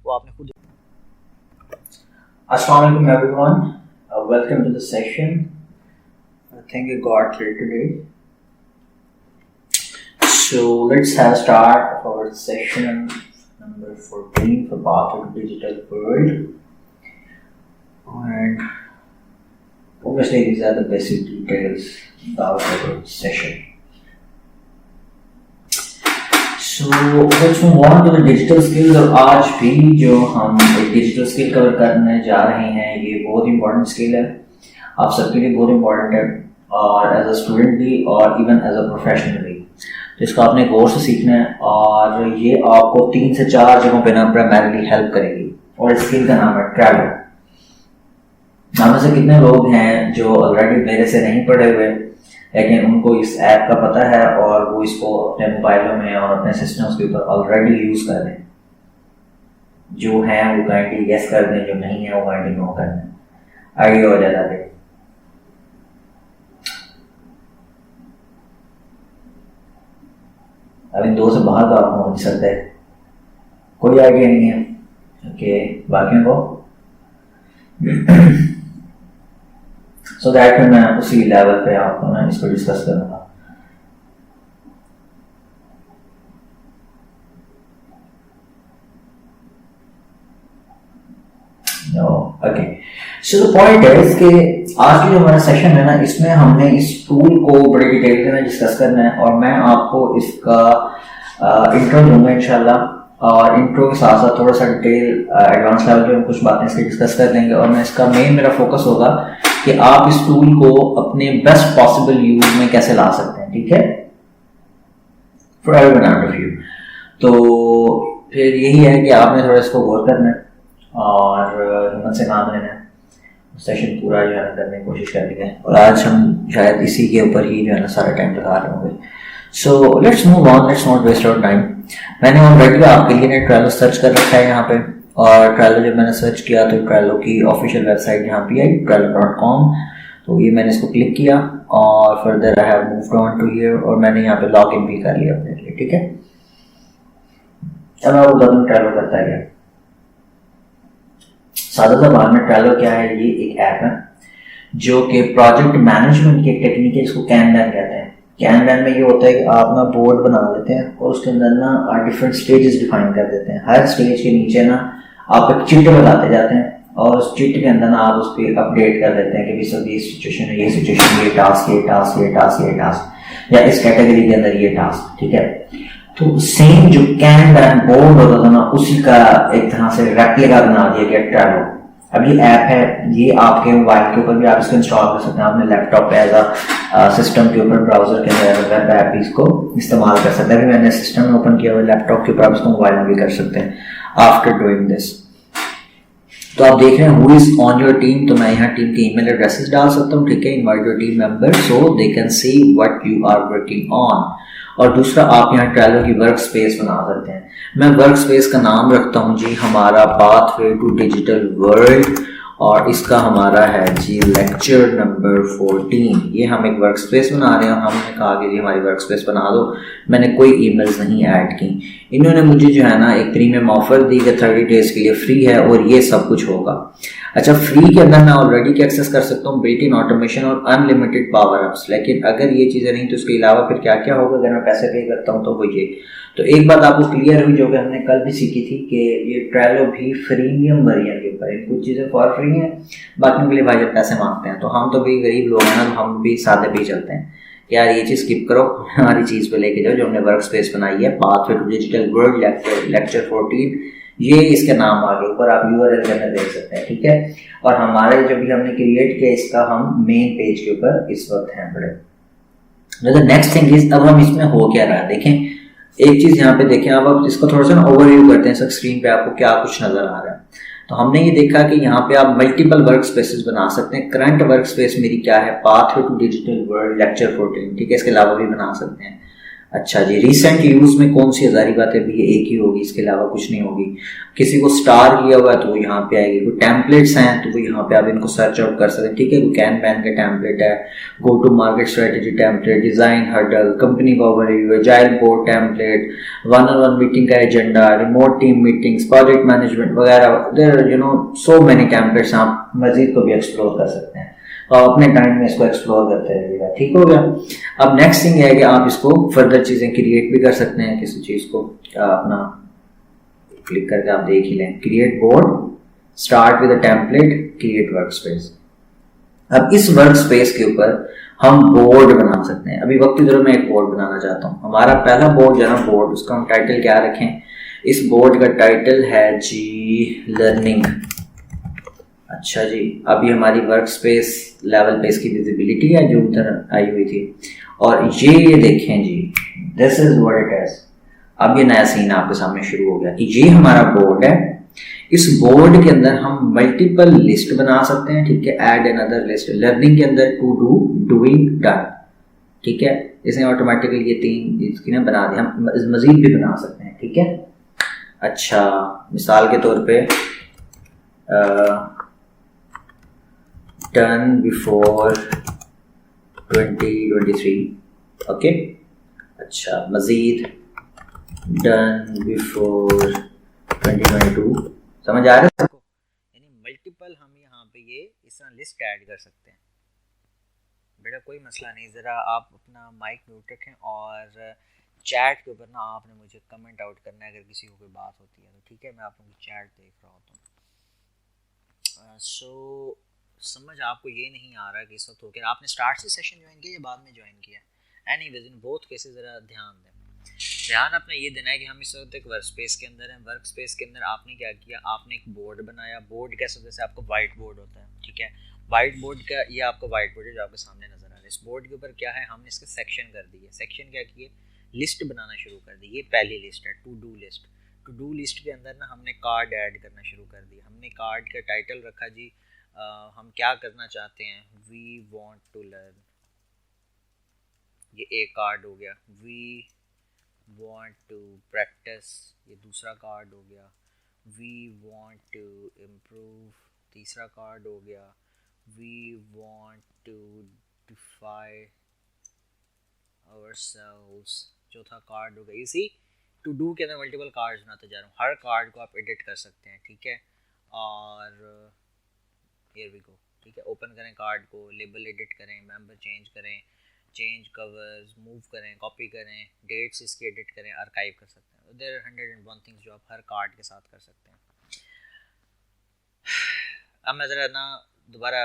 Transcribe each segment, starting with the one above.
वो आपने खुद। Assalamu alaikum everyone. Welcome to the session. Thank you God for today. So let's have a start of our session number 14 for Path to Digital World. And obviously these are the basic details about our session. So let's move on to the digital skills. और आज भी जो हम एक digital skill cover करने जा रहे हैं ये बहुत इंपॉर्टेंट स्किल है, आप सबके लिए बहुत इंपॉर्टेंट है, और एज अ स्टूडेंट भी और इवन एज अ प्रोफेशनल भी। तो इसको आपने गौर से सीखना है और ये आपको 3 से 4 जगहों पे ना प्राइमरीली हेल्प करेगी। और इस स्किल का नाम है ट्रैवल। आप में से कितने लोग हैं जो ऑलरेडी मेरे से नहीं पढ़े हुए लेकिन उनको इस ऐप का पता है और वो इसको अपने मोबाइलों में और अपने सिस्टम्स के ऊपर ऑलरेडी यूज कर रहे हैं? जो है वो काइंडली यस कर दें, जो नहीं है वो काइंडली नो कर दें। आइडिया हो जाता है। अब इन 2 से बाहर तो आपको हो नहीं सकता है, कोई आइडिया नहीं है। ओके, बाकियों को सो दैट मैं उसी लेवल पे आपको ना इसको डिस्कस करूंगा। ओके, सो द पॉइंट है कि आज की जो हमारा सेशन है ना, इसमें हमने इस टूल को बड़ी डिटेल में डिस्कस करना है और मैं आपको इसका इंट्रो दूंगा इंशाल्लाह। और इंट्रो के साथ साथ थोड़ा सा डिटेल एडवांस लेवल पे हम कुछ बातें इसकी डिस्कस कर लेंगे। और मैं इसका मेरा फोकस होगा कि आप इस टूल को अपने बेस्ट पॉसिबल यूज में कैसे ला सकते हैं, ठीक है, for everyone out of you. तो फिर यही है कि आपने थोड़ा इसको गौर करना है और हिम्मत से काम लेना है। सेशन पूरा जो है करने की कोशिश करनी है और आज हम शायद इसी के ऊपर ही जो है ना सारा टाइम लगा रहे होंगे। So let's move on, let's not waste our time. मैंने ऑलरेडी आपके लिए ट्रेलो सर्च कर रखा है यहाँ पे, और ट्रेलो जब मैंने सर्च किया तो ट्रेलो की ऑफिशियल वेबसाइट यहाँ पे आई trello.com। तो ये मैंने इसको क्लिक किया और further I have moved on to here और मैंने यहाँ पे लॉग इन भी कर लिया अपने लिए, ठीक है। अब मैं बता दूँ ट्रेलो करता है। सादा ज़बान में ट्रेलो क्या है, ये एक ऐप है जो कि प्रोजेक्ट मैनेजमेंट की टेक्निक है, इसको कैनबैन कहते हैं। कैनबैन में ये होता है कि आप ना बोर्ड बना देते हैं और उसके अंदर ना डिफरेंट स्टेजेस डिफाइन कर देते हैं। हर स्टेज के नीचे ना आप एक चिट लगाते जाते हैं और उस चिट के अंदर ना आप उस पर अपडेट कर देते हैं कि सब ये सिचुएशन है, ये सिचुएशन, ये टास्क, ये टास्क, ये टास्क, ये टास्क, या इस कैटेगरी के अंदर ये टास्क, ठीक है। तो सेम जो कैनबैन बोर्ड होता था ना, उसी का एक तरह से रेप्लिका बना दिया गया ट्रेलो। अब ये ऐप है, ये आपके मोबाइल के ऊपर भी आप इसको इंस्टॉल कर सकते हैं, अपने लैपटॉप पे एज अ सिस्टम के ऊपर ब्राउजर के अंदर वेब ऐप भी इसको इस्तेमाल कर सकते हैं। अभी मैंने सिस्टम में ओपन किया हुआ लैपटॉप के ऊपर, आप इसको मोबाइल में भी कर सकते हैं आफ्टर डूइंग दिस। तो आप देख रहे हैं who is on your team, तो मैं यहाँ टीम के ईमेल एड्रेसेस डाल सकता हूँ, ठीक है। Invite your team member so they can see what you are working on. और दूसरा, आप यहाँ ट्रेलो की वर्क स्पेस बना सकते हैं। मैं वर्क स्पेस का नाम रखता हूँ जी हमारा पाथवे टू डिजिटल वर्ल्ड, और इसका हमारा है जी लेक्चर नंबर 14। ये हम एक वर्क स्पेस बना रहे हैं और हमने कहा कि जी हमारी वर्क स्पेस बना दो। मैंने कोई ईमेल्स नहीं ऐड की। इन्होंने मुझे जो है ना एक प्रीमियम ऑफर दी कि 30 डेज के लिए फ्री है और ये सब कुछ होगा। अच्छा, फ्री के अंदर मैं ऑलरेडी क्या एक्सेस कर सकता हूँ, बिल्ट इन ऑटोमेशन और अनलिमिटेड पावर अप्स। लेकिन अगर ये चीज़ें नहीं तो उसके अलावा फिर क्या क्या होगा अगर मैं पैसे पे करता हूँ, तो वो ये। तो एक बात आपको क्लियर हुई जो कि हमने कल भी सीखी थी कि ये ट्रेलो भी फ्रीमियम वर्जन के ऊपर है। कुछ चीज़ें फॉर फ्री हैं, बाकी के लिए भाई जब पैसे मांगते हैं। तो हम तो भी गरीब लोग हैं ना, तो हम भी सादे पे ही चलते हैं यार, ये चीज़ स्किप करो, हमारी चीज़ पे लेके जाओ जो हमने वर्क स्पेस बनाई है, pathway to digital world lecture 14। ये इसके नाम आगे ऊपर आप URL के अंदर देख सकते हैं, ठीक है। और हमारे जो भी हमने क्रिएट किया इसका हम मेन पेज के ऊपर इस वक्त हैं बड़े। नेक्स्ट थिंग इज, अब हम इसमें हो क्या रहा है देखें। एक चीज़ यहाँ पे देखें, अब इसको थोड़ा सा ओवरव्यू करते हैं। स्क्रीन पे आपको क्या कुछ नजर आ रहा है। तो हमने ये देखा कि यहाँ पे आप मल्टीपल वर्क स्पेसेस बना सकते हैं। करंट वर्क स्पेस मेरी क्या है, pathway to digital world lecture 14, ठीक है। इसके अलावा भी बना सकते हैं। अच्छा जी, रिसेंट यूज में कौन सी हजारी बातें भी, ये एक ही होगी, इसके अलावा कुछ नहीं होगी। किसी को स्टार किया हुआ है तो वो यहाँ पे आएगी। कोई टेम्पलेट्स हैं तो वो यहाँ पे आप इनको सर्च आउट कर सकते हैं, ठीक है। कोई कैनबैन का टेम्पलेट है, go to market strategy template, design hurdle, company का overview, agile board template, one on one meeting का agenda, remote team meetings, project management वगैरह, there you know so many templates. आप मजीद को भी एक्सप्लोर कर सकते हैं और अपने टाइम में इसको एक्सप्लोर करते रहिएगा, ठीक हो गया। अब नेक्स्ट थिंग है कि आप इसको फर्दर चीज़ें क्रिएट भी कर सकते हैं। किसी चीज़ को अपना क्लिक करके आप देख ही लें, create board, start with a template, create work space. अब इस वर्क स्पेस के ऊपर हम बोर्ड बना सकते हैं। अभी वक्त की जरूरत मैं एक बोर्ड बनाना चाहता हूँ। हमारा पहला बोर्ड जो है बोर्ड, उसका हम टाइटल क्या रखें? इस बोर्ड का टाइटल है जी लर्निंग। अच्छा जी, अभी हमारी वर्क स्पेस लेवल पे इसकी विजिबिलिटी है जो उधर आई हुई थी, और ये देखें जी, this is what it is. अब ये नया सीन आपके सामने शुरू हो गया कि ये हमारा बोर्ड है। इस बोर्ड के अंदर हम मल्टीपल लिस्ट बना सकते हैं, ठीक है। ऐड अनदर लिस्ट, लर्निंग के अंदर टू डू, डूइंग, डन, ठीक है। इसने ऑटोमेटिकली ये तीन इसकी ना बना दिया, हम मजीद भी बना सकते हैं, ठीक है। अच्छा, मिसाल के तौर पे done before 2023, ओके। अच्छा, मजीद done before 2022, समझ आ रहा है सबको? यानी मल्टीपल हम यहाँ पे ये इस तरह लिस्ट ऐड कर सकते हैं। बेटा कोई मसला नहीं, ज़रा आप अपना माइक म्यूट रखें और चैट के ऊपर ना आपने मुझे कमेंट आउट करना है अगर किसी को कोई बात होती है तो, ठीक है। मैं आप लोगों की चैट देख रहा होता हूँ। सो समझ आपको ये नहीं आ रहा कि इस वक्त हो गया आपने स्टार्ट से सेशन ज्वाइन किया या बाद में ज्वाइन किया? एनीवेज इन बोथ केसेस ज़रा ध्यान दें। ध्यान अपना ये देना है कि हम इस वक्त एक वर्क स्पेस के अंदर हैं। वर्क स्पेस के अंदर आपने क्या किया, आपने एक बोर्ड बनाया। बोर्ड कैसे, जैसे आपको वाइट बोर्ड होता है, ठीक है। वाइट बोर्ड का ये आपको वाइट बोर्ड है जो आपके सामने नजर आ रहा है। इस बोर्ड के ऊपर क्या है, हमने इसके सेक्शन कर दिए। सेक्शन क्या किए, लिस्ट बनाना शुरू कर दी। ये पहली लिस्ट है, to do list. To do list के अंदर ना हमने कार्ड ऐड करना शुरू कर दिया। हमने कार्ड का टाइटल रखा जी हम क्या करना चाहते हैं, वी वॉन्ट टू लर्न, ये एक कार्ड हो गया। वी वॉन्ट टू प्रैक्टिस, ये दूसरा कार्ड हो गया। वी वॉन्ट टू इम्प्रूव, तीसरा कार्ड हो गया। We want to defy ourselves, चौथा कार्ड हो गया। इसी टू डू के अंदर मल्टीपल कार्ड्स बनाते जा रहा हूँ। हर कार्ड को आप एडिट कर सकते हैं, ठीक है। और हियर वी गो, ठीक है। ओपन करें कार्ड को, लेबल एडिट करें, मेंबर चेंज करें, चेंज कवर्स, मूव करें, कॉपी करें, डेट्स इसकी एडिट करें, आर्काइव कर सकते हैं। देयर आर 101 थिंग्स जो आप हर कार्ड के साथ कर सकते हैं। अब मैं ज़रा ना दोबारा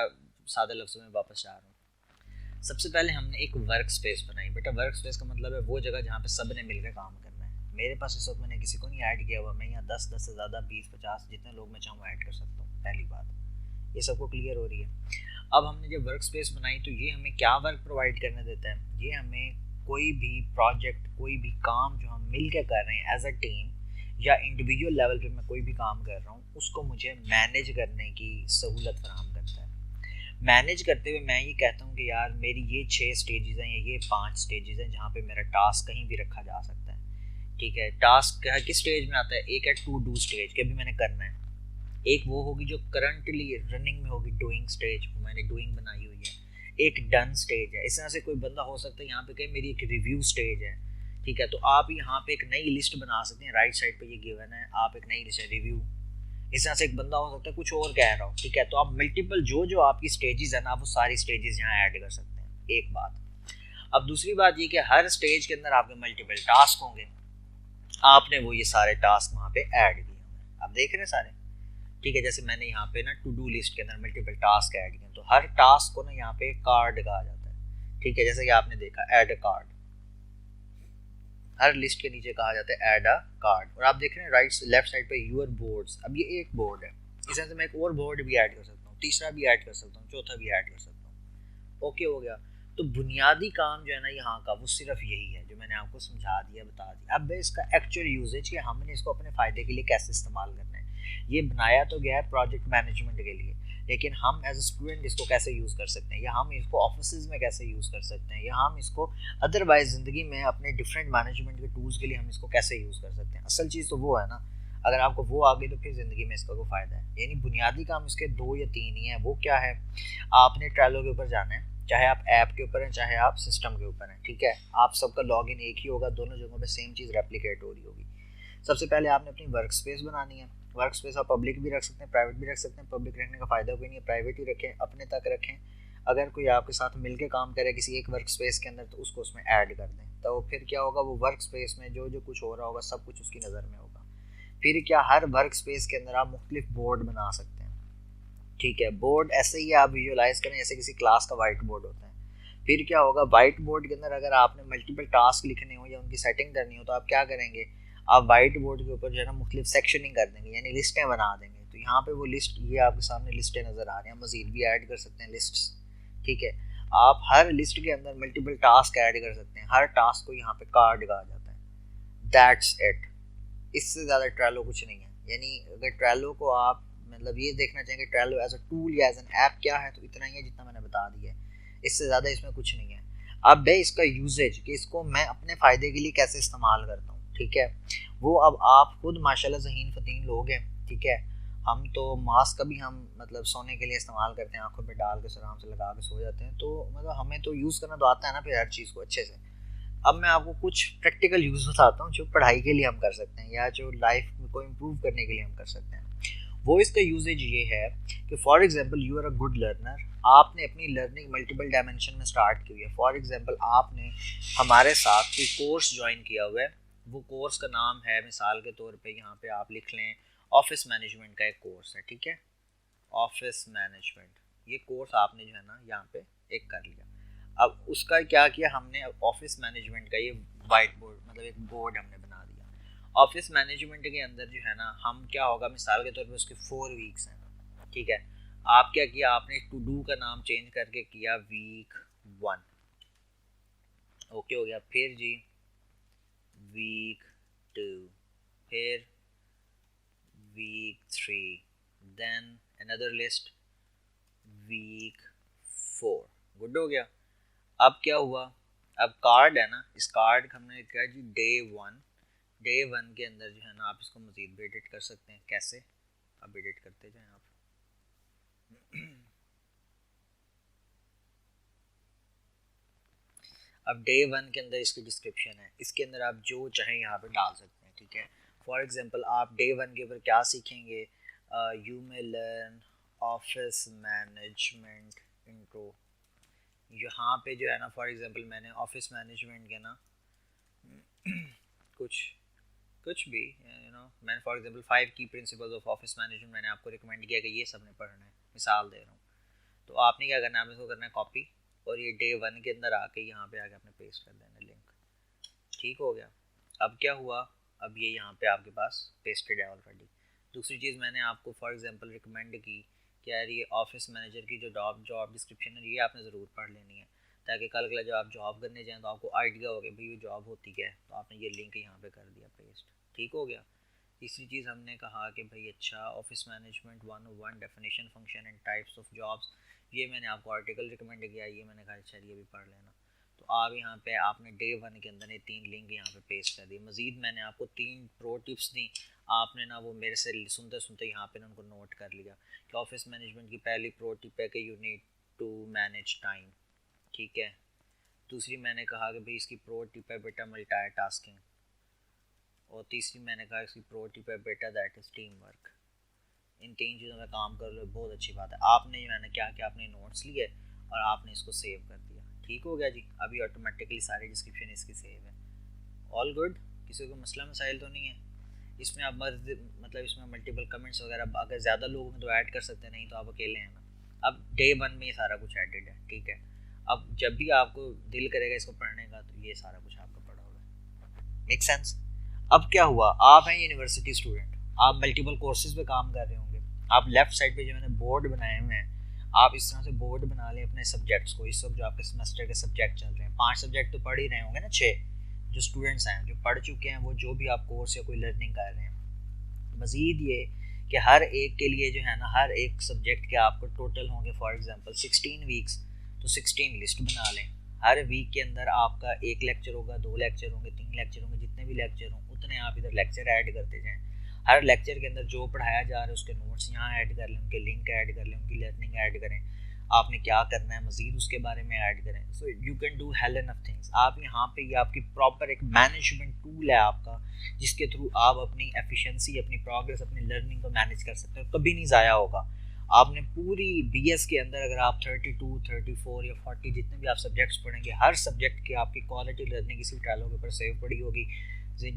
सादे लफ्ज़ों में वापस जा रहा हूँ। सबसे पहले हमने एक वर्क स्पेस बनाई। बेटा वर्क स्पेस का मतलब है वो जगह जहाँ पे सब ने मिलकर काम करना है। मेरे पास इस वक्त मैंने किसी को नहीं ऐड किया हुआ। मैं यहाँ 10 से ज़्यादा 20 50 जितने लोग मैं चाहूँ ऐड कर सकता हूँ। पहली बात ये सबको क्लियर हो रही है। अब हमने जब वर्क स्पेस बनाई तो ये हमें क्या वर्क प्रोवाइड करने देता है, ये हमें कोई भी प्रोजेक्ट, कोई भी काम जो हम मिल के कर रहे हैं एज अ टीम या इंडिविजुअल लेवल पे मैं कोई भी काम कर रहा हूँ उसको मुझे मैनेज करने की सहूलत फराहम करता है। मैनेज करते हुए मैं ये कहता हूँ कि यार मेरी ये 6 स्टेजेस हैं या ये 5 स्टेजेस हैं जहाँ पे मेरा टास्क कहीं भी रखा जा सकता है, ठीक है। टास्क किस स्टेज में आता है, एक है टू डू स्टेज के अभी मैंने करना है। एक वो होगी जो करंटली रनिंग में होगी, डूइंग स्टेज, मैंने डूइंग बनाई हुई है। एक डन स्टेज है। इस तरह से कोई बंदा हो सकता है यहाँ पे कहे मेरी एक रिव्यू स्टेज है, ठीक है। तो आप यहाँ पे एक नई लिस्ट बना सकते हैं। राइट साइड पे ये गिवन है, आप एक नई लिस्ट है रिव्यू। इस तरह से एक बंदा हो सकता है कुछ और कह रहा हो, ठीक है। तो आप मल्टीपल जो आपकी स्टेजेस है ना, वो सारी स्टेजेस यहाँ ऐड कर सकते हैं। एक बात। अब दूसरी बात ये कि हर स्टेज के अंदर आपके मल्टीपल टास्क होंगे। आपने वो ये सारे टास्क वहाँ पे ऐड किए होंगे, आप देख रहे हैं सारे, ठीक है। जैसे मैंने यहाँ पे ना टू डू लिस्ट के अंदर मल्टीपल टास्क ऐड किए, तो हर टास्क को ना यहाँ पे कार्ड कहा जाता है, ठीक है। जैसे कि आपने देखा ऐड अ कार्ड, हर लिस्ट के नीचे कहा जाता है ऐड अ कार्ड। और आप देख रहे हैं राइट लेफ्ट साइड पे यूर बोर्ड्स। अब ये एक बोर्ड है, इस तरह से मैं एक और बोर्ड भी ऐड कर सकता हूँ, तीसरा भी ऐड कर सकता हूँ, चौथा भी ऐड कर सकता हूँ। ओके हो गया। तो बुनियादी काम जो है ना यहाँ का वो सिर्फ यही है जो मैंने आपको समझा दिया, बता दिया। अब इसका एक्चुअल यूजेज कि हमने इसको अपने फ़ायदे के लिए कैसे इस्तेमाल करना है। ये बनाया तो गया है प्रोजेक्ट मैनेजमेंट के लिए, लेकिन हम एज ए स्टूडेंट इसको कैसे यूज़ कर सकते हैं, या हम इसको ऑफिस में कैसे यूज़ कर सकते हैं, या हम इसको अदरवाइज ज़िंदगी में अपने डिफरेंट मैनेजमेंट के टूल्स के लिए हम इसको कैसे यूज़ कर सकते हैं। असल चीज़ तो वो है ना, अगर आपको वो आ गई तो फिर ज़िंदगी में इसका कोई फ़ायदा है। यानी बुनियादी काम इसके 2 या 3 ही हैं। वो क्या है, आपने ट्रेलो के ऊपर जाना है, चाहे आप ऐप के ऊपर हैं चाहे आप सिस्टम के ऊपर हैं, ठीक है। आप सबका लॉगिन एक ही होगा, दोनों जगहों पे सेम चीज़ रेप्लिकेट हो रही होगी। सबसे पहले आपने अपनी वर्क स्पेस बनानी है। वर्क स्पेस आप पब्लिक भी रख सकते हैं, प्राइवेट भी रख सकते हैं। पब्लिक रखने का फ़ायदा कोई नहीं है, प्राइवेट ही रखें, अपने तक रखें। अगर कोई आपके साथ मिलकर काम करे किसी एक वर्क स्पेस के अंदर, तो उसको उसमें ऐड कर दें। तो फिर क्या होगा, वो वर्क स्पेस में जो जो कुछ हो रहा होगा सब कुछ उसकी नज़र में होगा। फिर क्या, हर वर्क स्पेस के अंदर आप मुख्तलिफ बोर्ड बना सकते हैं, ठीक है। बोर्ड ऐसे ही आप विजुअलाइज करें जैसे किसी क्लास का वाइट बोर्ड होता है। फिर क्या होगा, वाइट बोर्ड के अंदर अगर आपने मल्टीपल टास्क लिखने हो या उनकी सेटिंग करनी हो, तो आप क्या करेंगे, आप वाइट बोर्ड के ऊपर जो है ना मुख्तलिफ सेक्शनिंग कर देंगे, यानी लिस्टें बना देंगे। तो यहाँ पे वो लिस्ट, ये आपके सामने लिस्टें नज़र आ रही हैं, मजीद भी ऐड कर सकते हैं लिस्ट्स, ठीक है। आप हर लिस्ट के अंदर मल्टीपल टास्क ऐड कर सकते हैं, हर टास्क को यहाँ पे कार्ड कहा जाता है। दैट्स इट, इससे ज़्यादा ट्रेलो कुछ नहीं है। यानी अगर ट्रेलो को आप मतलब ये देखना चाहेंगे ट्रेलो एज अ टूल या एज एन ऐप क्या है, तो इतना ही है जितना मैंने बता दिया है, इससे ज़्यादा इसमें कुछ नहीं है। अब है इसका यूजेज, कि इसको मैं अपने फ़ायदे के लिए कैसे इस्तेमाल करता हूँ, ठीक है। वो अब आप खुद माशाल्लाह ज़हीन फ़तीन लोग हैं, ठीक है। हम तो मास्क का भी हम मतलब सोने के लिए इस्तेमाल करते हैं, आंखों पे डाल के आराम से लगा के सो जाते हैं। तो मतलब हमें तो यूज़ करना तो आता है ना फिर हर चीज़ को अच्छे से। अब मैं आपको कुछ प्रैक्टिकल यूज़ बताता हूँ जो पढ़ाई के लिए हम कर सकते हैं, या जो लाइफ को इम्प्रूव करने के लिए हम कर सकते हैं। वो इसका यूजेज ये है कि for example you are a good learner, आपने अपनी लर्निंग मल्टीपल डायमेंशन में स्टार्ट की हुई है। फॉर एग्जांपल आपने हमारे साथ कोई कोर्स ज्वाइन किया हुआ है, वो कोर्स का नाम है, मिसाल के तौर पे यहाँ पे आप लिख लें ऑफिस मैनेजमेंट का एक कोर्स है, ठीक है। ऑफिस मैनेजमेंट, ये कोर्स आपने जो है ना यहाँ पे एक कर लिया। अब उसका क्या किया हमने, ऑफिस मैनेजमेंट का ये वाइट बोर्ड मतलब एक बोर्ड हमने बना दिया। ऑफिस मैनेजमेंट के अंदर जो है ना, हम क्या होगा, मिसाल के तौर पे उसके 4 वीक्स हैं, ठीक है। आप क्या किया, आपने टू डू का नाम चेंज करके किया वीक 1, ओके हो गया। फिर जी वीक 2, फिर week 3, then another list week 4, good हो गया। अब क्या हुआ, अब कार्ड है ना, इस कार्ड का हमने क्या जी डे 1 के अंदर जो है ना आप इसको मजीद भी एडिट कर सकते हैं। कैसे, अब एडिट करते जाएं आप। अब डे 1 के अंदर इसकी डिस्क्रिप्शन है, इसके अंदर आप जो चाहें यहाँ पे डाल सकते हैं, ठीक है। फॉर एग्जांपल आप डे 1 के ऊपर क्या सीखेंगे, you may learn office management intro. यहाँ पे जो है ना फॉर एग्जांपल मैंने ऑफिस मैनेजमेंट के ना कुछ कुछ भी मैंने फॉर एग्जांपल 5 की प्रिंसिपल्स ऑफ ऑफिस मैनेजमेंट मैंने आपको रिकमेंड किया कि ये सब ने पढ़ना है, मिसाल दे रहा हूँ। तो आपने क्या करना है, आपने इसको करना है कॉपी, और ये डे 1 के अंदर आके यहाँ पे आके आपने पेस्ट कर देना लिंक, ठीक हो गया। अब क्या हुआ, अब ये यहाँ पे आपके पास पेस्टेड है ऑलरेडी। दूसरी चीज़ मैंने आपको फॉर एग्जांपल रिकमेंड की कि यार ये ऑफिस मैनेजर की जो जॉब डिस्क्रिप्शन है ये आपने ज़रूर पढ़ लेनी है, ताकि कल के जब आप जॉब करने जाएँ तो आपको आइडिया हो कि भाई ये जॉब होती क्या है। तो आपने ये लिंक यहाँ पे कर दिया पेस्ट, ठीक हो गया। तीसरी चीज़ हमने कहा कि भाई अच्छा office management 101 definition function and types of jobs, ये मैंने आपको आर्टिकल रिकमेंड किया, ये मैंने कहा अच्छा ये भी पढ़ लेना। तो आप यहाँ पे आपने डे 1 के अंदर ये 3 लिंक यहाँ पे पेस्ट कर दिए। मज़ीद मैंने आपको 3 प्रो टिप्स दी, आपने ना वो मेरे से सुनते सुनते यहाँ पे ना उनको नोट कर लिया कि ऑफिस मैनेजमेंट की पहली प्रो टिप है कि you need to manage time, ठीक है। दूसरी मैंने कहा कि भाई इसकी प्रो टिप है बेटा मल्टी टास्किंग, और तीसरी मैंने कहा इसकी प्रो टिप है बेटा दैट इज़ टीम वर्क। इन 3 चीज़ों में काम कर लो, बहुत अच्छी बात है। आपने मैंने क्या किया, आपने नोट्स लिए और आपने इसको सेव कर दिया, ठीक हो गया जी। अभी ऑटोमेटिकली सारी डिस्क्रिप्शन इसकी सेव है, ऑल गुड, किसी को मसला मसाइल तो नहीं है इसमें। आप मतलब इसमें मल्टीपल कमेंट्स वगैरह अगर ज़्यादा लोग हैं तो ऐड कर सकते हैं, नहीं तो आप अकेले हैं ना। अब डे 1 में ये सारा कुछ एडेड है, ठीक है। अब जब भी आपको दिल करेगा इसको पढ़ने का तो ये सारा कुछ आपका पढ़ा होगा, मेक सेंस। अब क्या हुआ, आप हैं यूनिवर्सिटी स्टूडेंट, आप मल्टीपल कोर्सेज पे काम कर रहे होंगे। आप लेफ्ट साइड पे जो मैंने बोर्ड बनाए हुए हैं, आप इस तरह से बोर्ड बना लें अपने सब्जेक्ट्स को। इस वक्त जो आपके सेमेस्टर के सब्जेक्ट चल रहे हैं, 5 सब्जेक्ट तो पढ़ ही रहे होंगे ना, 6 जो स्टूडेंट्स हैं जो पढ़ चुके हैं, वो जो भी आप कोर्स या कोई लर्निंग कर रहे हैं। मज़ीद ये कि हर एक के लिए जो है ना, हर एक सब्जेक्ट के आपको टोटल होंगे फॉर एग्जांपल 16 वीक्स, तो 16 लिस्ट बना लें। हर वीक के अंदर आपका एक लेक्चर होगा, 2 लेक्चर होंगे, 3 लेक्चर होंगे, जितने भी लेक्चर हों उतने आप इधर लेक्चर ऐड करते जाएं। हर लेक्चर के अंदर जो पढ़ाया जा रहा है उसके नोट्स यहाँ ऐड कर लें, उनके लिंक ऐड कर लें, उनकी लर्निंग ऐड करें, आपने क्या करना है मज़ीद उसके बारे में ऐड करें। So you can do hello end of things. आप यहाँ पे ये आपकी प्रॉपर एक मैनेजमेंट टूल है आपका, जिसके थ्रू आप अपनी एफिशिएंसी, अपनी प्रोग्रेस, अपनी लर्निंग को मैनेज कर सकते हो, कभी नहीं ज़ाया होगा। आपने पूरी बीएस के अंदर अगर आप 32, 34 या 40 जितने भी आप सब्जेक्ट्स पढ़ेंगे, हर सब्जेक्ट की आपकी क्वालिटी लर्निंग इसी ट्रायलों के ऊपर सेव पड़ी होगी।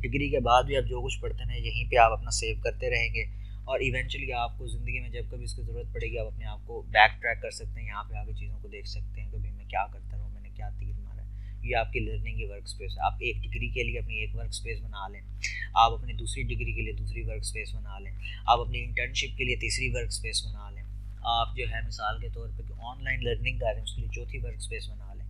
डिग्री के बाद भी आप जो कुछ पढ़ते हैं यहीं पे आप अपना सेव करते रहेंगे, और इवेंचुअली आपको ज़िंदगी में जब कभी इसकी ज़रूरत पड़ेगी आप अपने आप को बैक ट्रैक कर सकते हैं, यहाँ पे आके चीज़ों को देख सकते हैं, कभी मैं क्या करता रहा, मैंने क्या तीर मारा है। ये आपकी लर्निंग की वर्क स्पेस है। आप एक डिग्री के लिए अपनी एक वर्क स्पेस बना लें, आप अपनी दूसरी डिग्री के लिए दूसरी वर्क स्पेस बना लें, आप अपनी इंटर्नशिप के लिए तीसरी वर्क स्पेस बना लें, आप जो है मिसाल के तौर पर ऑनलाइन लर्निंग कर रहे हैं उसके लिए चौथी वर्क स्पेस बना लें,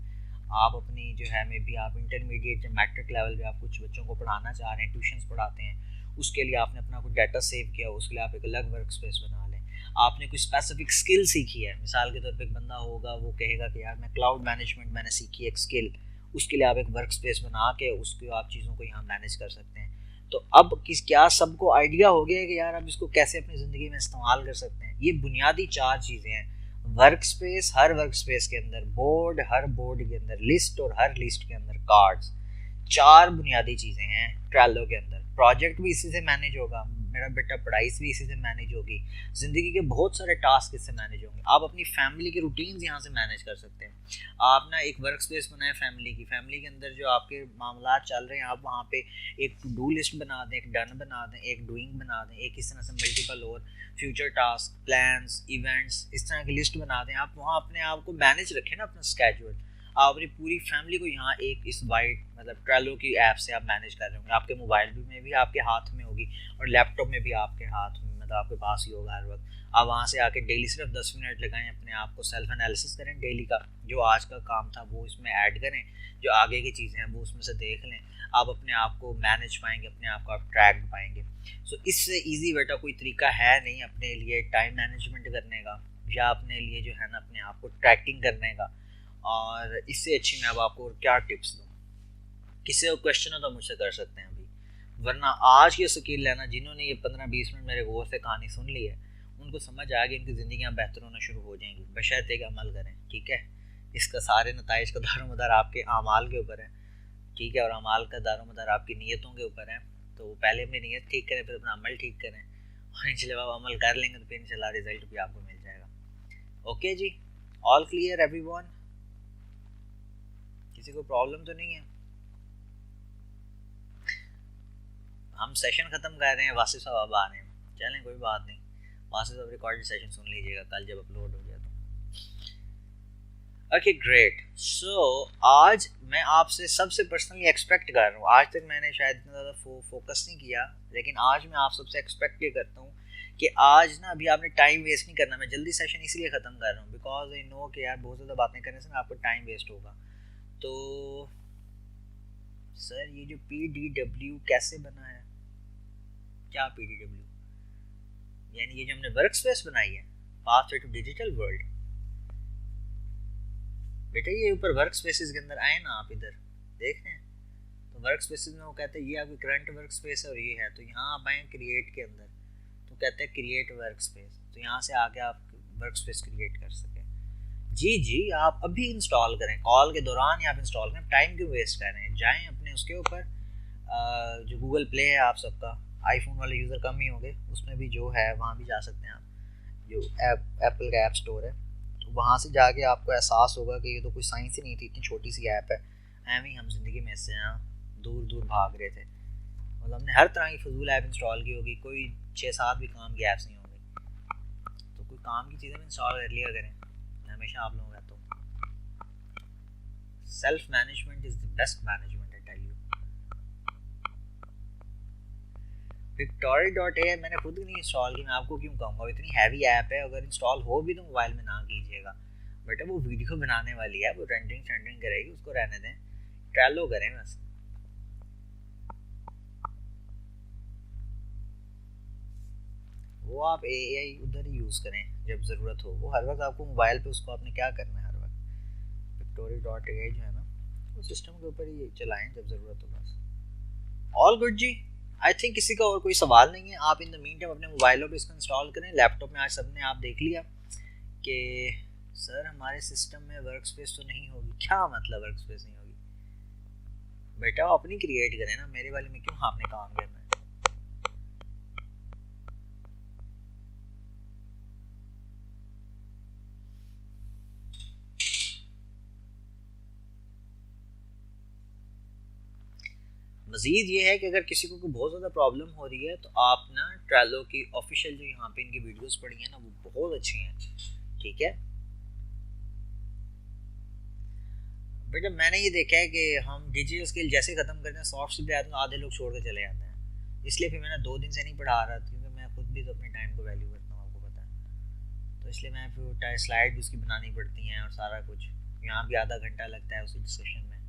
आप अपनी जो है मे बी आप इंटरमीडिएट या मैट्रिक लेवल पे आप कुछ बच्चों को पढ़ाना चाह रहे हैं, ट्यूशन्स पढ़ाते हैं, उसके लिए आपने अपना कुछ डाटा सेव किया, उसके लिए आप एक अलग वर्क स्पेस बना लें। आपने कोई स्पेसिफिक स्किल सीखी है, मिसाल के तौर पे एक बंदा होगा वो कहेगा कि यार मैं क्लाउड मैनेजमेंट मैंने सीखी है एक स्किल, उसके लिए आप एक वर्क स्पेस बना के उसको आप चीज़ों को यहाँ मैनेज कर सकते हैं। तो अब क्या सबको आइडिया हो गया है कि यार आप इसको कैसे अपनी ज़िंदगी में इस्तेमाल कर सकते हैं। ये बुनियादी 4 चीज़ें हैं। Work space, her work space के अंदर बोर्ड, हर बोर्ड के अंदर लिस्ट, और हर लिस्ट के अंदर कार्ड्स। 4 बुनियादी चीज़ें हैं ट्रेलो के अंदर। प्रोजेक्ट भी इसी से मैनेज होगा, मेरा बेटा पढ़ाई भी इसी से मैनेज होगी, ज़िंदगी के बहुत सारे टास्क इससे मैनेज होंगे। आप अपनी फैमिली के रूटीन्स यहाँ से मैनेज कर सकते हैं। आप ना एक वर्क स्पेस बनाए फैमिली की, फैमिली के अंदर जो आपके मामला चल रहे हैं आप वहाँ पे एक टू डू लिस्ट बना दें, एक डन बना दें, एक डूइंग बना दें, एक इस तरह से मल्टीपल और फ्यूचर टास्क, प्लान्स, इवेंट्स, इस तरह की लिस्ट बना दें। आप वहाँ अपने आप को मैनेज रखें ना, अपना स्केड्यूल। आप अपनी पूरी फैमिली को यहाँ एक इस वाइट मतलब ट्रेलो की ऐप से आप मैनेज कर रहे होंगे। आपके मोबाइल में भी आपके हाथ में होगी और लैपटॉप में भी आपके हाथ में, मतलब आपके पास ही होगा हर वक्त। आप वहाँ से आके डेली सिर्फ 10 मिनट लगाएं, अपने आप को सेल्फ एनालिसिस करें, डेली का जो आज का काम था वो इसमें ऐड करें, जो आगे की चीज़ें हैं वो उसमें से देख लें। आप अपने आप को मैनेज पाएंगे, अपने आप को आप ट्रैक पाएंगे। सो इससे ईजी बेटा कोई तरीका है नहीं अपने लिए टाइम मैनेजमेंट करने का, या अपने लिए जो है ना अपने आप को ट्रैकिंग करने का। और इससे अच्छी मैं अब आपको क्या टिप्स दूँ। किसी को क्वेश्चन हो तो मुझसे कर सकते हैं अभी, वरना आज की स्किल लेना, जिन्होंने ये 15-20 मिनट मेरे गौर से कहानी सुन ली है उनको समझ आ गई, उनकी ज़िंदगियाँ बेहतर होना शुरू हो जाएंगी, बशर्ते कि अमल करें। ठीक है, इसका सारे नताइज का दारोमदार आपके आमाल के ऊपर है। ठीक है, और अमाल का दारोमदार आपकी नीयतों के ऊपर है। तो पहले अपनी नीयत ठीक करें, फिर अपना अमल ठीक करें, और इंशाल्लाह आप अमल कर लेंगे तो फिर इंशाल्लाह रिजल्ट भी आपको मिल जाएगा। ओके जी, ऑल क्लियर एवरीवन? किसी को प्रॉब्लम तो नहीं है? हम सेशन ख़त्म कर रहे हैं, वासिफ साहब अब आ रहे हैं। चलें कोई बात नहीं, वासिफ साहब रिकॉर्डेड सेशन सुन लीजिएगा कल जब अपलोड हो गया तो। Okay great. सो आज मैं आपसे सबसे पर्सनली एक्सपेक्ट कर रहा हूँ, आज तक मैंने शायद इतना ज़्यादा फोकस नहीं किया, लेकिन आज मैं आप सबसे एक्सपेक्ट ये करता हूँ कि आज ना अभी आपने टाइम वेस्ट नहीं करना। मैं जल्दी सेशन इसलिए ख़त्म कर रहा हूँ बिकॉज आई नो कि यार बहुत ज़्यादा बातें करने से ना आपको टाइम वेस्ट होगा। तो सर ये जो PDW कैसे बना है? क्या PDW? यानी ये जो हमने वर्क स्पेस बनाई है, पाथवे टू डिजिटल वर्ल्ड। बेटा ये ऊपर वर्क स्पेसेस के अंदर आए ना, आप इधर देख रहे हैं तो वर्क स्पेसेस में वो कहते हैं ये आपकी करंट वर्क स्पेस है और ये है। तो यहाँ आप आए क्रिएट के अंदर तो कहते हैं क्रिएट वर्क स्पेस, तो यहाँ से आके आप वर्क स्पेस क्रिएट कर सकें। जी जी, आप अभी इंस्टॉल करें, कॉल के दौरान ही आप इंस्टॉल करें, टाइम क्यों वेस्ट कर रहे हैं। जाएँ अपने उसके ऊपर, जो गूगल प्ले है आप सबका, आईफोन वाले यूज़र कम ही होंगे, उसमें भी जो है वहाँ भी जा सकते हैं आप, जो एप्पल का ऐप स्टोर है, तो वहाँ से जाके आपको एहसास होगा कि ये तो कोई साइंस ही नहीं थी, इतनी छोटी सी ऐप है। एम ही हम जिंदगी में इससे यहाँ दूर दूर भाग रहे थे, मतलब हमने हर तरह की फजूल ऐप इंस्टॉल की होगी, कोई 6-7 भी काम की ऐप्स नहीं होंगी। तो कोई काम की चीज़ें इंस्टॉल कर लिया करें, हमेशा आप लोगों का तो self management is the best management, I tell you. Victory.ai मैंने खुद नहीं इंस्टॉल की, मैं आपको क्यों कहूँगा, इतनी हैवी ऐप है, अगर इंस्टॉल हो भी तो मोबाइल में ना कीजिएगा बेटा, वो वीडियो बनाने वाली है, वो रेंडरिंग करेगी, उसको रहने दें, ट्रेलो करें बस। वो आप AI उधर ही यूज़ करें जब ज़रूरत हो। वो हर वक्त आपको मोबाइल पे उसको आपने क्या करना है हर वक्त, Pictory.ai जो है ना वो सिस्टम के ऊपर ही चलाएं जब ज़रूरत हो बस। ऑल गुड जी। आई थिंक किसी का और कोई सवाल नहीं है। आप इन द मीन टाइम अपने मोबाइलों पे इसको इंस्टॉल करें। लैपटॉप में आज सबने आप देख लिया कि सर हमारे सिस्टम में वर्क स्पेस तो नहीं होगी। क्या मतलब वर्क स्पेस नहीं होगी? बेटा अपनी क्रिएट करें ना, मेरे वाले में क्यों आपने काम करना है? मज़ीद ये है कि अगर किसी को बहुत ज़्यादा प्रॉब्लम हो रही है तो आप ना ट्रेलो की ऑफिशियल जो यहाँ पे इनकी वीडियोस पड़ी हैं ना वो बहुत अच्छी हैं, ठीक है। बेटा मैंने ये देखा है कि हम डिजिटल स्किल जैसे ख़त्म करते हैं सॉफ्ट स्किल पे आते हैं आधे लोग छोड़ के चले जाते हैं। इसलिए फिर मैंने 2 दिन से नहीं पढ़ा रहा क्योंकि मैं खुद भी तो अपने टाइम को वैल्यू करता हूँ, आपको पता है। तो इसलिए मैं फिर स्लाइड उसकी बनानी पड़ती हैं और सारा कुछ, यहाँ भी आधा घंटा लगता है उस डिस्कशन में।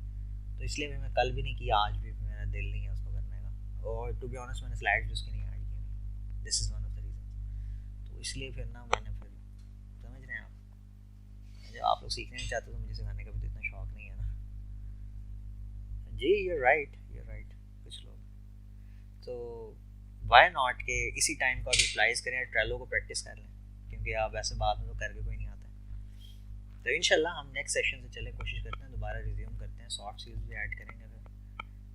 तो इसलिए भी मैं कल भी नहीं किया, आज भी मेरा दिल नहीं है उसको करने का। और टू बी ऑनेस्ट मैंने स्लाइड्स भी उसकी नहीं ऐड की। This is one of the reason. तो इसलिए फिर ना मैंने फिर, समझ रहे हैं आप, जब आप लोग सीखना नहीं चाहते तो मुझे सिखाने का भी तो इतना शौक नहीं है ना जी। You're right, you're right. कुछ लोग तो वाई नॉट के इसी टाइम को आप यूटिलाइज़ करें, ट्रेलो को प्रैक्टिस कर लें, क्योंकि आप वैसे बाद में तो करके कोई नहीं आता। तो इंशाल्लाह हम नेक्स्ट सेशन से चले कोशिश करते हैं दोबारा रिज्यूम करते हैं, सॉफ्ट स्किल्स भी ऐड करेंगे, फिर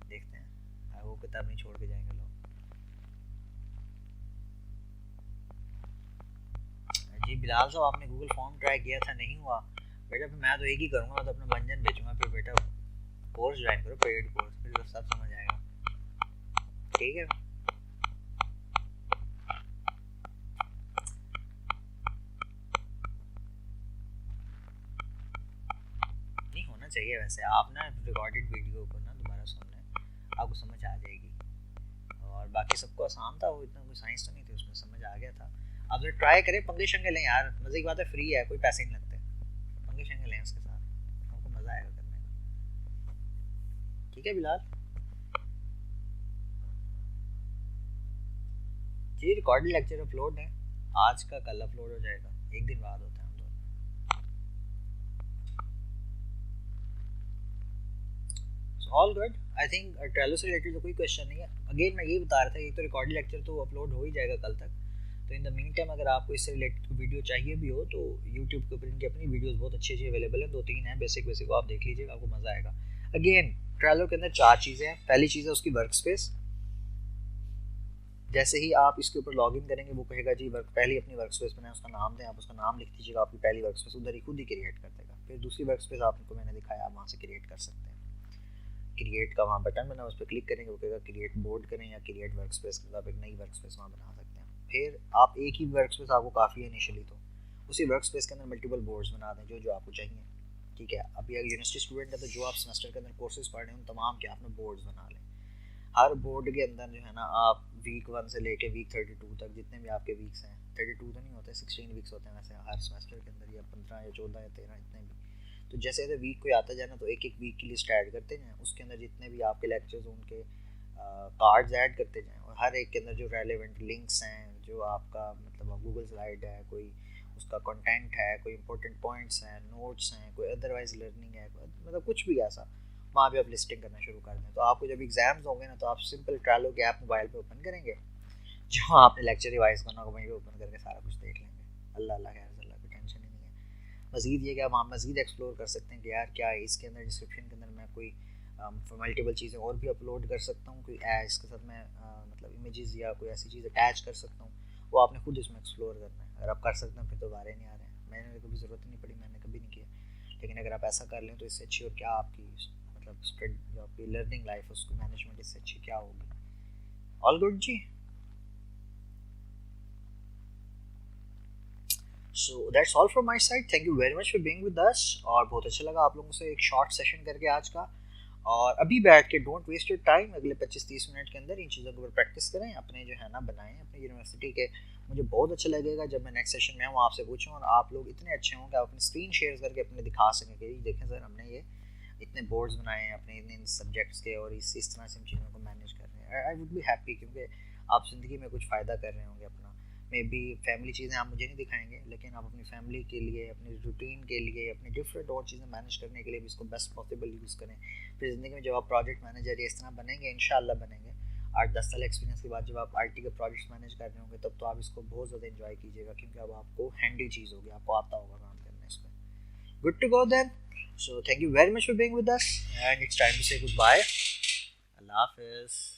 देखते हैं वो किताब नहीं छोड़ के जाएंगे लोग। जी बिलाल साहब आपने गूगल फॉर्म ट्राई किया था, नहीं हुआ बेटा। फिर मैं तो एक ही करूँगा, मैं तो अपना बंजन बेचूंगा। फिर बेटा कोर्स ज्वाइन करो, पेड कोर्स, फिर तो सब समझ आएगा, ठीक है। नहीं होना चाहिए वैसे, आप ना रिकॉर्डेड वीडियो को ना दोबारा सुन लें, आपको समझ आ जाएगी। और बाकी सबको आसान था, वो इतना कोई साइंस तो नहीं थी उसमें, समझ आ गया था। आप जरा ट्राई करें, पंगे शंगे लें यार, मज़े की बात है, फ्री है, कोई पैसे नहीं लगते। पंगे शंगे लें उसके साथ, आपको मज़ा आएगा करने में, ठीक है बिलाल जी। रिकॉर्डेड लेक्चर अपलोड है, आज का कल अपलोड हो जाएगा, एक दिन बाद होता है हम तो। All good. I think Trello से रिलेटेड तो कोई क्वेश्चन नहीं है। अगेन मैं यही बता रहा था, ये तो रिकॉर्डेड लेक्चर तो अपलोड हो ही जाएगा कल तक। तो इन द मीन टाइम अगर आपको इससे रिलेटेड वीडियो चाहिए भी हो तो यूट्यूब के ऊपर इनकी अपनी वीडियोस बहुत अच्छी अच्छी अवेलेबल है, 2-3 हैं बेसिक बेसिक, को आप देख लीजिएगा, आपको मज़ा आएगा। अगेन ट्रेलो के अंदर 4 चीज़ें हैं। पहली चीज़ है उसकी वर्क स्पेस। जैसे ही आप इसके ऊपर लॉग इन करेंगे वो कहेगा जी पहली अपनी वर्क स्पेस बनाए, उसका नाम दें, आप उसका नाम लिख दीजिएगा, आपकी पहली वर्क स्पेस उधर ही खुद ही क्रिएट कर देगा। फिर दूसरी वर्क स्पेस आपको मैंने दिखाया, आप वहाँ से क्रिएट कर सकते हैं। क्रिएट का वहाँ बटन बना, उस पर क्लिक करेंगे, वो कहेगा क्रिएट बोर्ड करें या क्रिएट वर्क स्पेस, आप एक नई वर्क स्पेस वहाँ बना सकते हैं। फिर आप एक ही वर्क स्पेस आपको काफ़ी है इनिशियली, तो उसी वर्क स्पेस के अंदर मल्टीपल बोर्ड्स बना दें जो जो आपको चाहिए, ठीक है। अभी अगर यूनिवर्सिटी स्टूडेंट है तो जो आप सेमेस्टर के अंदर कोर्सेज पढ़ रहे हैं उन तमाम के आपने बोर्ड्स बना लें। हर बोर्ड के अंदर जो है ना आप वीक 1 से लेके वीक 32 तक जितने भी आपके वीक्स हैं, 32 तो नहीं होते, 16 वीक्स होते हैं वैसे हर सेमेस्टर के अंदर, या 15 या 14 या 13 इतने भी। तो जैसे जैसे वीक कोई आता जाए ना तो एक एक वीक की लिस्ट ऐड करते जाएँ, उसके अंदर जितने भी आपके लेक्चर्स उनके कार्ड्स ऐड करते जाएँ, और हर एक के अंदर जो रेलेवेंट लिंक्स हैं, जो आपका मतलब गूगल स्लाइड है, कोई उसका कंटेंट है, कोई इंपॉर्टेंट पॉइंट्स हैं, नोट्स हैं, कोई अदरवाइज लर्निंग है, मतलब कुछ भी ऐसा, वहाँ पे आप लिस्टिंग करना शुरू कर दें। तो आपको जब एग्जाम्स होंगे ना तो आप सिंपल ट्रेलो के ऐप मोबाइल पे ओपन करेंगे, जो आपने लेक्चर रिवाइज करना होगा वहीं पे ओपन करके सारा कुछ देख लेंगे। अल्लाह अल्लाह खैर, अल्लाह कोई टेंशन ही नहीं है। मज़ीद ये कि आप मज़ीद एक्सप्लोर कर सकते हैं कि यार क्या है इसके अंदर, डिस्क्रिप्शन के अंदर मैं कोई मल्टीपल चीज़ें और भी अपलोड कर सकता हूँ, कोई इसके साथ मैं मतलब इमेजेस या कोई ऐसी चीज़ अटैच कर सकता हूँ, वो आपने खुद इसमें एक्सप्लोर करना है। अगर आप कर सकते हैं फिर तो बारे नहीं आ रहे हैं, मैंने कभी ज़रूरत नहीं पड़ी, मैंने कभी नहीं किया, लेकिन अगर आप ऐसा कर लें तो इससे अच्छी और क्या आपकी मतलब स्प्रेड जो आपकी लर्निंग लाइफ है उसको मैनेजमेंट इससे अच्छी क्या होगी। ऑल गुड जी। So that's all from my side, thank you very much for being with us. और बहुत अच्छा लगा आप लोगों से एक शॉर्ट सेशन करके आज का। और अभी बैठ के डोंट वेस्ट योर टाइम, अगले 25-30 मिनट के अंदर इन चीज़ों के ऊपर प्रैक्टिस करें, अपने जो है ना बनाएं अपनी यूनिवर्सिटी के। मुझे बहुत अच्छा लगेगा जब मैं नेक्स्ट सेशन में आऊँ आपसे पूछूँ और आप लोग इतने अच्छे हों कि आप अपनी स्क्रीन शेयर करके अपने दिखा सकें कि देखें सर हमने ये इतने बोर्ड्स बनाए हैं अपने इन सब्जेक्ट्स के, और इस तरह से हम चीज़ों को मैनेज कर रहे हैं। आई वुड बी हैप्पी, क्योंकि आप ज़िंदगी में कुछ फ़ायदा कर रहे होंगे अपना, मे बी फैमिली चीज़ें आप मुझे नहीं दिखाएंगे, लेकिन आप अपनी फैमिली के लिए, अपनी रूटीन के लिए, अपनी डिफरेंट और चीज़ें मैनेज करने के लिए भी इसको बेस्ट पॉसिबल यूज़ करें। फिर ज़िंदगी में जब आप प्रोजेक्ट मैनेजर या इस तरह बनेंगे, इंशाल्लाह बनेंगे 8-10 साल एक्सपीरियंस के बाद, जब आप आईटी के प्रोजेक्ट्स मैनेज कर रहे होंगे, तब तो आप इसको बहुत ज़्यादा एंजॉय कीजिएगा, क्योंकि अब आपको हैंडी चीज़ होगी, आपको आता होगा काम करना इसमें। Good to go then. So thank you very much for being with us and it's time to say goodbye. अल्लाह हाफिज़।